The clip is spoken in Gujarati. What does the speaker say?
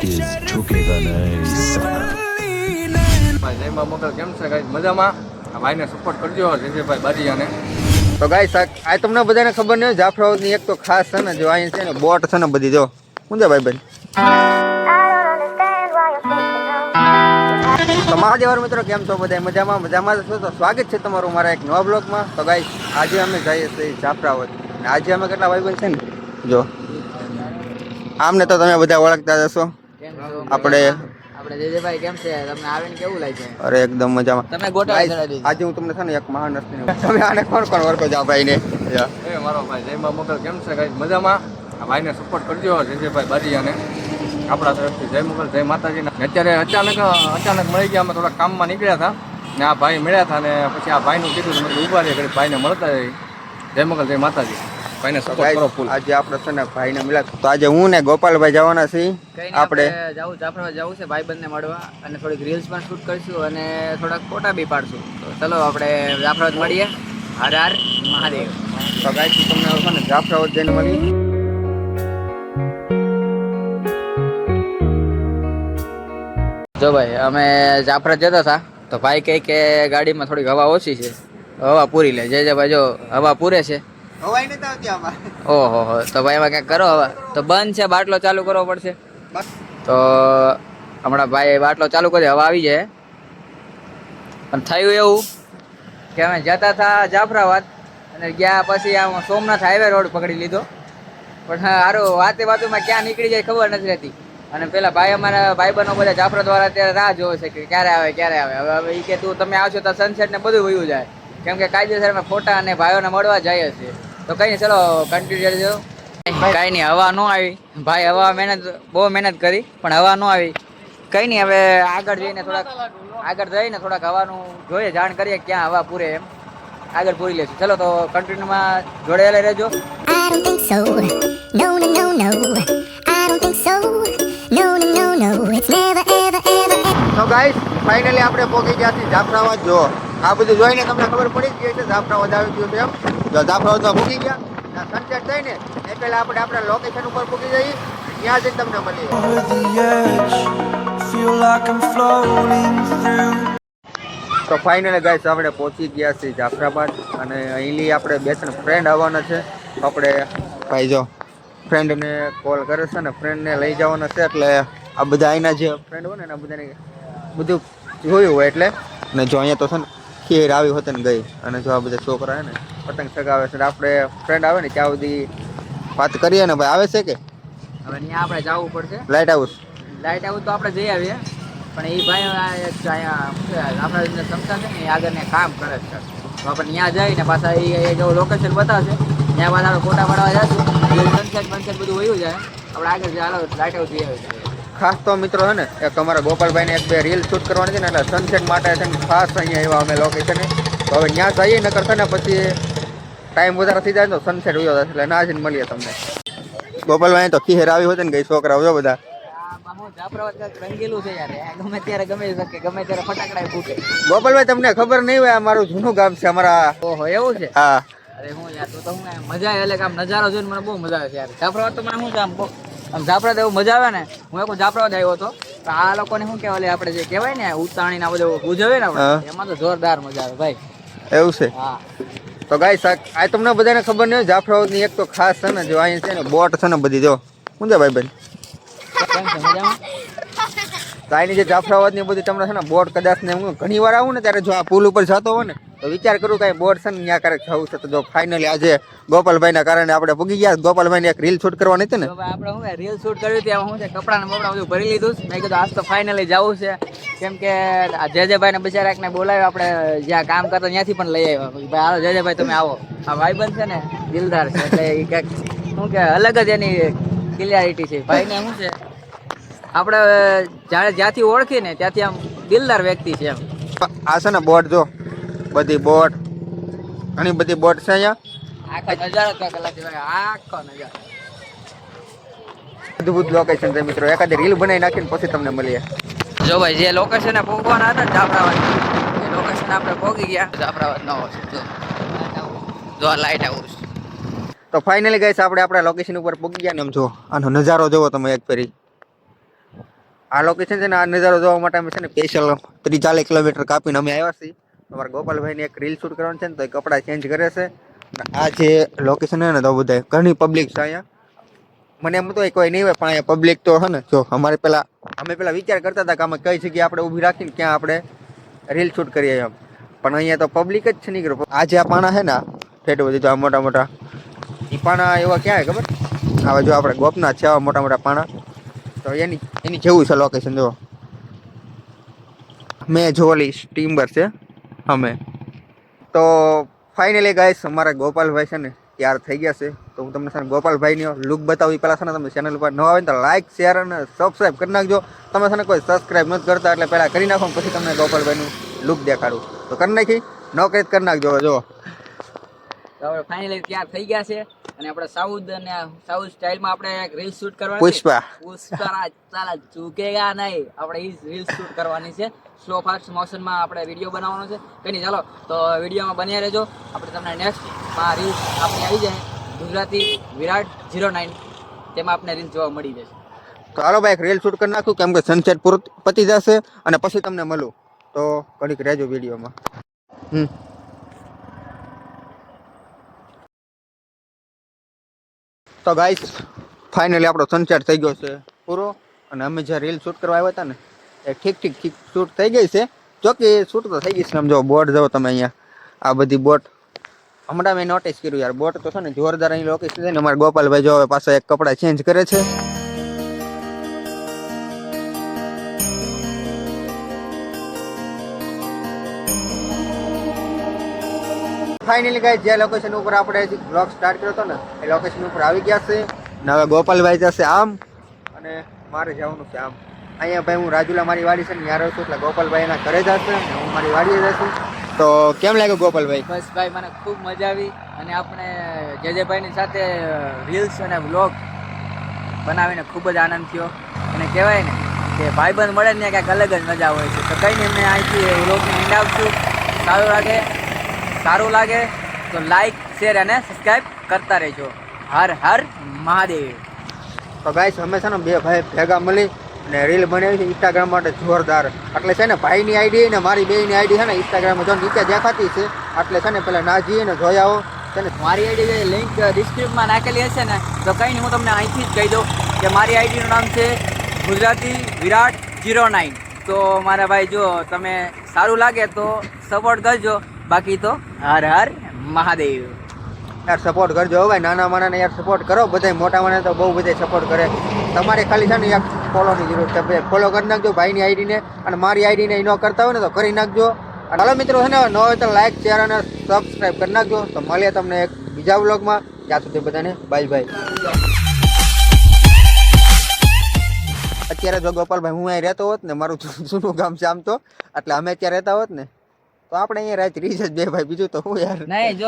is झुकेगा नहीं साला। ભાઈ જયમાં મોકલ કેમ છે ગાઈસ મજામાં? આ ભાઈને સપોર્ટ કરજો જેજેભાઈ બારીયાને. તો ગાઈસ આ તમને બધાને ખબર નહીં હોય જાફરાબાદની એક તો ખાસ છે ને જો અહીં છે ને બોટ છે ને બધી જો શું છે ભાઈ તો મહાદેવર મિત્રો કેમ છો બધા મજામાં છો? તો સ્વાગત છે તમારું મારા એક નવા બ્લોગમાં. તો ગાઈસ આજે અમે જઈએ છીએ જાફરાબાદ અને આજે અમે કેટલા ભાઈ છે ને જો આમને તો તમે બધા ઓળખતા જશો. આપણે જેજેભાઈ કેમ છે? તમને આવીને કેવું લાગે? અરે એકદમ મજામાં. તમે ગોટા આજે હું તમને છે ને એક મહાન હસ્તી તમે આને કોણ ઓળખો છો આ ભાઈને? એ મારો ભાઈ જયમાં મોકલ કેમ છે ગાઈસ મજામાં? આ ભાઈને સપોર્ટ કરજો જેજેભાઈ બારીયાને આપણા તરફથી જય મોકલ જય માતાજી. અત્યારે અચાનક મળી ગયા. અમે થોડા કામમાં નીકળ્યા હતા ને આ ભાઈ મળ્યા હતા ને પછી આ ભાઈનું કીધું તમે ઉભા રહી ઘડી ભાઈને મળતા રહી. જય મોકલ જય માતાજી. ભાઈને સપોર્ટ કરો ફૂલ. આજે આપણે છે ને ભાઈને મળ્યા તો આજે હું ને ગોપાલભાઈ જવાના છીએ. આપણે જાફરાબાદ જવું છે ભાઈબંધને મળવા અને થોડીક રીલ્સ પણ શૂટ કરીશું અને થોડાક ફોટા બી પાડશું. તો ચલો આપણે જાફરાબાદ મળીએ. હર હર મહાદેવ. તો ગાઈસ તમને છે ને જાફરાબાદ જઈને મળી. જો ભાઈ અમે જાફરાબાદ જતા હતા તો ભાઈ કહે કે ગાડીમાં થોડીક હવા ઓછી છે, હવા પૂરી લે. જય ભાઈ જો હવા પૂરે છે. હવાઈ નથી આવતી આમાં. ઓહો તો ભાઈ એમાં ક્યાંક કરો હવા તો બંધ છે, બાટલો ચાલુ કરવો પડશે. તો હમણાં ભાઈ બાટલો ચાલુ કરી હવા આવી જાય. પણ થયું એવું કે અમે જતા હતા જાફરાબાદ અને ગયા પછી આમ સોમનાથ હાઈવે રોડ પકડી લીધો. પણ સારું વાતોમાં ક્યાં નીકળી જાય ખબર નથી રહેતી. અને પેલા ભાઈ અમારા ભાઈબંધો બધા જાફરાબાદ વાળા અત્યારે રાહ જોવે છે કે ક્યારે આવે. હવે એ કે તું તમે આવશો તો સનસેટ ને બધું વયું જાય, કેમ કે કાયદેસરમાં ફોટા અને ભાઈઓને મળવા જાય છે. તો કઈ નહીં, ચલો કન્ટિન્યુ કરજો. કઈ નહીં, હવા ન આવી ભાઈ. હવા બહુ મહેનત કરી પણ હવા ન આવી. કઈ નહીં, હવે આગળ જઈને થોડાક હવાનું જોઈએ, જાણ કરીએ ક્યાં હવા પૂરે એમ આગળ પૂરી લેશું. ચલો તો કન્ટિન્યુમાં જોડેલા રહેજો. I don't think so. No, no, no, no. I don't think so. No, no, no, no. It's never, ever, ever, ever. તો ગાઈસ ફાઇનલી આપણે પહોંચી ગયા છીએ જાફરાબાદ. જો આ બધું જોઈને તમને ખબર પડી જ ગઈ છે જાફરાબાદ આવી ગયું છે એમ. જો જાફરાબાદમાં પહોંચી ગયા, સનસેટ થાય ને એ પહેલા આપણે આપણા લોકેશન ઉપર પહોંચી જઈએ, ત્યાં જઈને તમને મળીએ. Over the edge, feel like I'm floating through. તો ફાઇનલી ગાઈસ આપણે પહોંચી ગયા છીએ જાફરાબાદ અને અહીંથી આપણે બે ત્રણ ફ્રેન્ડ આવવાના છે. આપણે ભાઈ જો ફ્રેન્ડને કોલ કરે છે ને ફ્રેન્ડને લઈ જવાના છે. એટલે આ બધા અહીંના જે ફ્રેન્ડ હોય ને આ બધાને બધું જોયું હોય એટલે. અને જો અહીંયા તો છે ને ખીર આવી હોતે ને ગઈ. અને જો આ બધા છોકરા છે ને પતંગ ચગાવે છે. આપણે ફ્રેન્ડ આવે ને ત્યાં સુધી વાત કરીએ ને ભાઈ. આવે છે કે હવે ત્યાં આપણે જવું પડશે લાઇટ હાઉસ તો આપણે જઈ આવીએ. પણ એ ભાઈ આપણા ક્ષમતા છે ને એ આગળ ને કામ કરે છે. તો આપણે ત્યાં જઈને પાછા એ જો લોકેશન બતાવશે ત્યાં પાછા આપણે ફોટા પાડવા જઈશું. સનસેટ બધું વયું જાય. આપણે આગળ ચાલો લાઇટ હાઉસ જઈ આવીએ. ખાસ તો મિત્રો છે ને એક અમારા ગોપાલભાઈને એક બે રીલ શૂટ કરવાની છે ને એટલે સનસેટ માટે છે ને ખાસ અહીંયા આવ્યા અમે લોકેશને. તો હવે ત્યાં જઈએ ન કરતા ને પછી ટાઈમ વધારે થઈ જાય તો સનસેટ ઉયો જશે. એટલે ના જઈને મળીએ તમને. ગોપાલભાઈ તો ખીર આવી હોતી ને ગઈ છોકરાઓ જો બધા. જાફરાબાદ રંગેલું છે યાર, ગમે ત્યારે ગમે શકે, ગમે ત્યારે ફટાકડા ફૂટે. ગોપાલભાઈ તમને ખબર નહીં હોય આ મારું જૂનું ગામ છે અમારા. ઓહો એવું છે? હા. અરે હું યાર તો હું મજા આવે એટલે આમ નજારો જોઈને મને બહુ મજા આવે છે યાર. જાફરાબાદ તો મને શું છે આમ જાફરાબાદ એવું મજા આવે ને. હું એક જાફરાબાદ આવ્યો હતો તો આ લોકોને શું કહેવાય આપણે જે કહેવાય ને ઉતાણી ના બધું ઉજવે ને આપણે એમાં તો જોરદાર મજા આવે ભાઈ. એવું છે? હા. તો ગાઈસ આ તમને બધાને ખબર નહીં હોય જાફરાબાદની એક તો ખાસ છે ને જો અહીં છે ને બોટ છે ને બધી જો શું છે ભાઈ બેન? કેમ છે મજામાં? તો અહીંની જે જાફરાબાદની બધી તમને છે ને બોટ કદાચ ને હું ઘણી વાર આવું ને ત્યારે જો આ પુલ ઉપર જતો હોય ને તો વિચાર કરું કે બોટ છે ને ત્યાં ક્યારેક જવું છે. તો જો ફાઇનલી આજે ગોપાલભાઈના કારણે આપણે પૂગી ગયા. ગોપાલભાઈને એક રીલ શૂટ કરવાની હતી ને આપણે શું રીલ શૂટ કરવી હતી. એમાં શું છે કપડાં ને બપડા બધું ભરી લીધું. મેં કીધું આજ તો ફાઇનલી જવું છે, કેમ કે જેજેભાઈને બિચારા એકને બોલાવ્યો. આપણે જ્યાં કામ કરતા ત્યાંથી પણ લઈ આવ્યા. ભાઈ હાલો જેજેભાઈ તમે આવો. આ ભાઈબંધ છે ને દિલદાર છે એટલે એ કંઈક શું કે અલગ જ એની ક્લિયરિટી છે. ભાઈને શું છે આપણે જ્યાંથી ઓળખીએ ને ત્યાંથી આમ દિલદાર વ્યક્તિ છે એમ. આ છે ને બોટ જો બધી બોટ ઘણી બધી બોટ છે અહીંયા. આખો નજારો તો કલાક આખો નજારો અદભુત લોકેશન છે મિત્રો. એકાદી રીલ બનાવી નાખીને પછી તમને મળીએ. જો ભાઈ જે લોકેશન પહોંચવાના હતા જાફરાબાદ એ લોકેશન આપણે પહોંચી ગયા. જાફરાબાદ નવો છે જો લાઇટ હાઉસ. તો ફાઇનલી ગાઈસ આપણે આપણા લોકેશન ઉપર પહોંચી ગયા ને. એમ જો આનો નજારો જોવો તમે એક ફેરી. આ લોકેશન છે ને આ નજારો જોવા માટે અમે છે ને સ્પેશિયલ 30-40 કિલોમીટર કાપીને અમે આવ્યા છીએ. અમારા ગોપાલભાઈને એક રીલ શૂટ કરવાનું છે ને તો એ કપડાં ચેન્જ કરે છે. આ જે લોકેશન છે ને તો બધા ઘણી પબ્લિક છે અહીંયા. મને એમ તો કોઈ નહીં હોય પણ અહીંયા પબ્લિક તો છે ને જો અમે પેલા વિચાર કરતા હતા કે અમે કઈ જગ્યાએ આપણે ઊભી રાખીને ક્યાં આપણે રીલ શૂટ કરીએ એમ, પણ અહીંયા તો પબ્લિક જ છે નહીં. આ જે આ પાણા છે ને ઠેઠ બધી તો આ મોટા મોટા એ પાણા એવા ક્યાં ખબર હવે જો આપણે ગોપના છે આવા મોટા મોટા પાણા તો એની જેવું છે લોકેશન. જો મેં જોલી સ્ટીમર છે અમે તો ફાઇનલી ગાઈસ અમારા ગોપાલભાઈ છે ને તૈયાર થઈ ગયા છે. તો હું તમને છે ને ગોપાલભાઈનો લુક બતાવું. પહેલાં છે ને તમે ચેનલ પર નવા આવે ને તો લાઇક શેર અને સબસ્ક્રાઈબ કરી નાખજો. તમે છે ને કોઈ સબસ્ક્રાઈબ નથી કરતા એટલે પહેલાં કરી નાખો પછી તમને ગોપાલભાઈનું લુક દેખાડું. તો કરી નાખી ન કરી કરી નાખજો. જો તો આપણે ફાઇનલી તૈયાર થઈ ગયા છે અને આપણે સાઉથ સ્ટાઇલમાં આપણે એક રીલ શૂટ કરવાની છે. પુષ્પા ચાલા ચૂકેગા નહીં. આપણે એ રીલ શૂટ કરવાની છે. સ્લો ફાસ્ટ મોશનમાં આપણે વિડીયો બનાવવાનો છે. કંઈ નહીં ચાલો તો વિડીયોમાં બન્યા રહેજો. આપણે તમને નેક્સ્ટમાં રીલ આપણી આવી જાય ગુજરાતી વિરાટ 09 તેમાં આપણે રીલ જોવા મળી જશે. તો હાલો ભાઈ એક રીલ શૂટ કરી નાખું કેમ કે સનસેટ પૂરું પતી જશે અને પછી તમને મળું. તો ઘડીક રહેજો વિડીયોમાં. તો ગાઈસ ફાઇનલી આપણો સનસેટ થઈ ગયો છે પૂરો અને અમે જે રીલ શૂટ કરવા આવ્યા હતા ને એ ઠીક શૂટ થઈ ગઈ છે. જો કે શૂટ તો થઈ ગઈ છે. સમજો બોટ જો તમે અહીંયા આ બધી બોટ હમણાં મેં નોટિસ કર્યું યાર બોટ તો છે ને જોરદાર અહીં લોકેશન છે ને. અમારા ગોપાલભાઈ જો હવે પાછા એક કપડાં ચેન્જ કરે છે. ફાઇનલી ગાઈસ જે લોકેશન ઉપર આપણે બ્લોગ સ્ટાર્ટ કર્યો હતો ને એ લોકેશન ઉપર આવી ગયા છે ને. હવે ગોપાલભાઈ જશે આમ અને મારે જવાનું છે આમ. અહીંયા ભાઈ હું રાજુલા મારી વાડી છે ને ત્યાં રહું છું એટલે ગોપાલભાઈ એના ઘરે જશે ને હું મારી વાડીએ જશું. તો કેમ લાગ્યું ગોપાલભાઈ? બસ ભાઈ મને ખૂબ મજા આવી અને આપણે જેજેભાઈની સાથે રીલ્સ અને વ્લોગ બનાવીને ખૂબ જ આનંદ થયો. અને કહેવાય ને કે ભાઈબંધ મળે ને ક્યાંક અલગ જ મજા હોય છે. તો કંઈ નહીં એમને અહીંથી વ્લોગને એન્ડ આપશું. સારું લાગે તો લાઈક શેર અને સબસ્ક્રાઈબ કરતા રહેજો. હર હર મહાદેવ. તો ગાઈસ અમે છે ને બે ભાઈ ભેગા મળી અને રીલ બનાવી છે ઇન્સ્ટાગ્રામ માટે જોરદાર. એટલે છે ને ભાઈની આઈડી ને મારી બેયની આઈડી છે ને ઇન્સ્ટાગ્રામમાં જો નીચે દેખાતી છે એટલે છે ને પેલા ના જઈએ ને જોઈ આવો. છે ને મારી આઈડી લિંક ડિસ્ક્રિપ્શનમાં નાખેલી હશે ને તો કંઈ નહીં હું તમને અહીંથી જ કહી દઉં કે મારી આઈડીનું નામ છે ગુજરાતી વિરાટ 09. તો મારા ભાઈ જો તમે સારું લાગે તો સપોર્ટ કરજો. બાકી તો હર હર મહાદેવ. યાર સપોર્ટ કરજો ભાઈ. નાના માણાને યાર સપોર્ટ કરો. બધા મોટા માણસ તો બહુ બધા સપોર્ટ કરે. તમારે ખાલી છે ને યાર ફોલોની જરૂર છે. ભાઈ ફોલો કરી નાખજો ભાઈની આઈડીને અને મારી આઈડીને ન કરતા હોય ને તો કરી નાખજો. અને હાલો મિત્રો છે ને ન હોય તો લાઈક શેર અને સબસ્ક્રાઈબ કરી નાખજો. તો મળીએ તમને એક બીજા વ્લોગમાં. ત્યાં સુધી બધાને બાય બાય. અત્યારે જો ગોપાલભાઈ હું અહીં રહેતો હોત ને મારું જૂનું ગામ છે આમ તો એટલે અમે ત્યાં રહેતા હોત ને તો આપણે અહીંયા રાત રીસ જ બે ભાઈ બીજું તો હું યાર નહીં જો